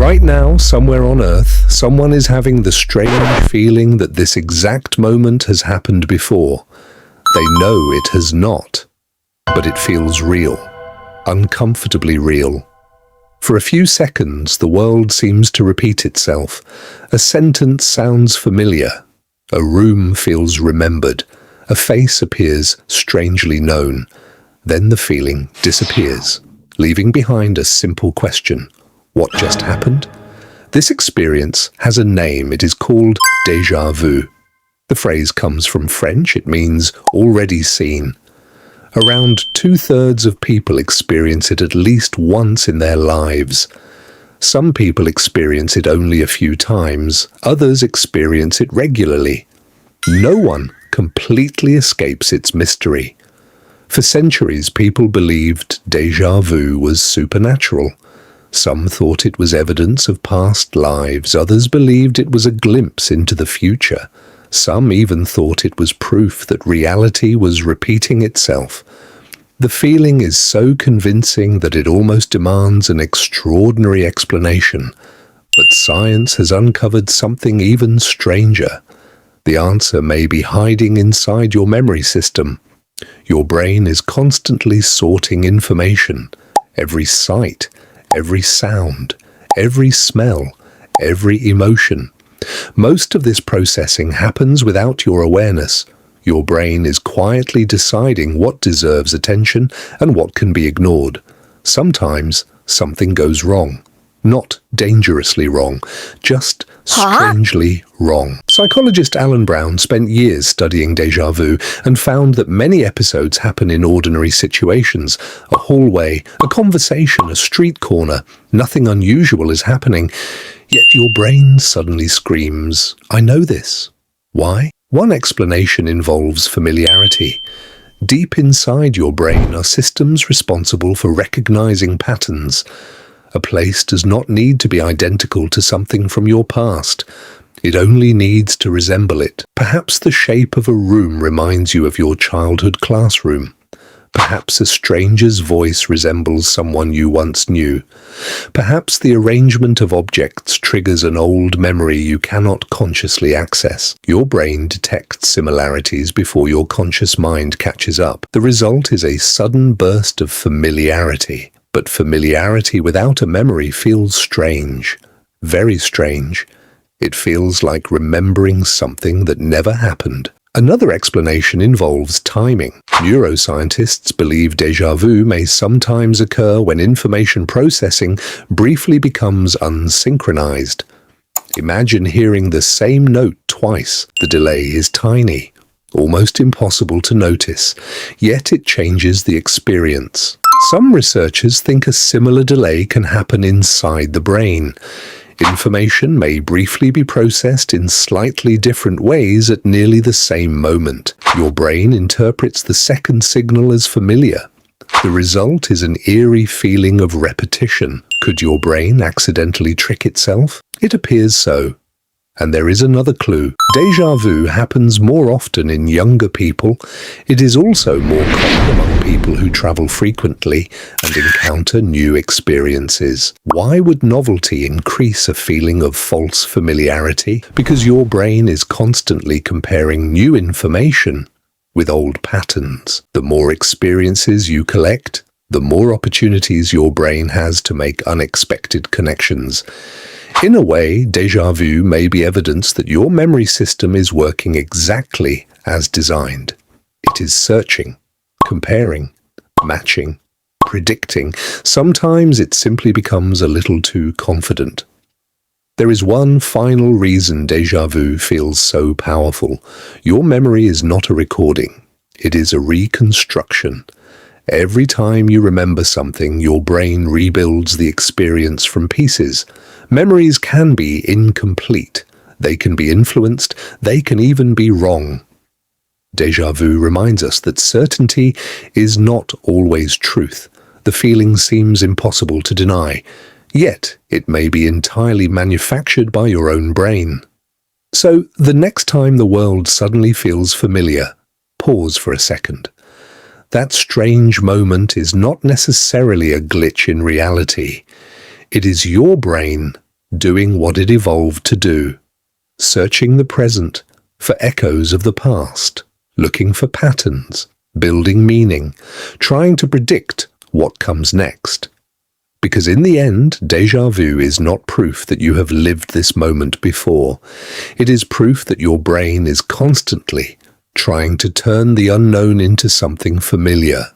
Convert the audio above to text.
Right now, somewhere on Earth, someone is having the strange feeling that this exact moment has happened before. They know it has not, but it feels real, uncomfortably real. For a few seconds, the world seems to repeat itself. A sentence sounds familiar. A room feels remembered. A face appears strangely known. Then the feeling disappears, leaving behind a simple question. What just happened? This experience has a name. It is called déjà vu. The phrase comes from French. It means already seen. Around 2/3 of people experience it at least once in their lives. Some people experience it only a few times. Others experience it regularly. No one completely escapes its mystery. For centuries, people believed déjà vu was supernatural. Some thought it was evidence of past lives. Others believed it was a glimpse into the future. Some even thought it was proof that reality was repeating itself. The feeling is so convincing that it almost demands an extraordinary explanation. But science has uncovered something even stranger. The answer may be hiding inside your memory system. Your brain is constantly sorting information. Every sight, every sound, every smell, every emotion. Most of this processing happens without your awareness. Your brain is quietly deciding what deserves attention and what can be ignored. Sometimes something goes wrong. Not dangerously wrong, just strangely wrong. Psychologist Alan Brown spent years studying déjà vu and found that many episodes happen in ordinary situations. A hallway, a conversation, a street corner. Nothing unusual is happening. Yet your brain suddenly screams, "I know this." Why? One explanation involves familiarity. Deep inside your brain are systems responsible for recognizing patterns. A place does not need to be identical to something from your past. It only needs to resemble it. Perhaps the shape of a room reminds you of your childhood classroom. Perhaps a stranger's voice resembles someone you once knew. Perhaps the arrangement of objects triggers an old memory you cannot consciously access. Your brain detects similarities before your conscious mind catches up. The result is a sudden burst of familiarity. But familiarity without a memory feels strange, very strange. It feels like remembering something that never happened. Another explanation involves timing. Neuroscientists believe déjà vu may sometimes occur when information processing briefly becomes unsynchronized. Imagine hearing the same note twice. The delay is tiny, almost impossible to notice, yet it changes the experience. Some researchers think a similar delay can happen inside the brain. Information may briefly be processed in slightly different ways at nearly the same moment. Your brain interprets the second signal as familiar. The result is an eerie feeling of repetition. Could your brain accidentally trick itself? It appears so. And there is another clue. Déjà vu happens more often in younger people. It is also more common among people who travel frequently and encounter new experiences. Why would novelty increase a feeling of false familiarity? Because your brain is constantly comparing new information with old patterns. The more experiences you collect, the more opportunities your brain has to make unexpected connections. In a way, déjà vu may be evidence that your memory system is working exactly as designed. It is searching, comparing, matching, predicting. Sometimes it simply becomes a little too confident. There is one final reason déjà vu feels so powerful. Your memory is not a recording. It is a reconstruction. Every time you remember something, your brain rebuilds the experience from pieces. Memories can be incomplete. They can be influenced. They can even be wrong. Déjà vu reminds us that certainty is not always truth. The feeling seems impossible to deny. Yet, it may be entirely manufactured by your own brain. So, the next time the world suddenly feels familiar, pause for a second. That strange moment is not necessarily a glitch in reality. It is your brain doing what it evolved to do, searching the present for echoes of the past, looking for patterns, building meaning, trying to predict what comes next. Because in the end, déjà vu is not proof that you have lived this moment before. It is proof that your brain is constantly trying to turn the unknown into something familiar.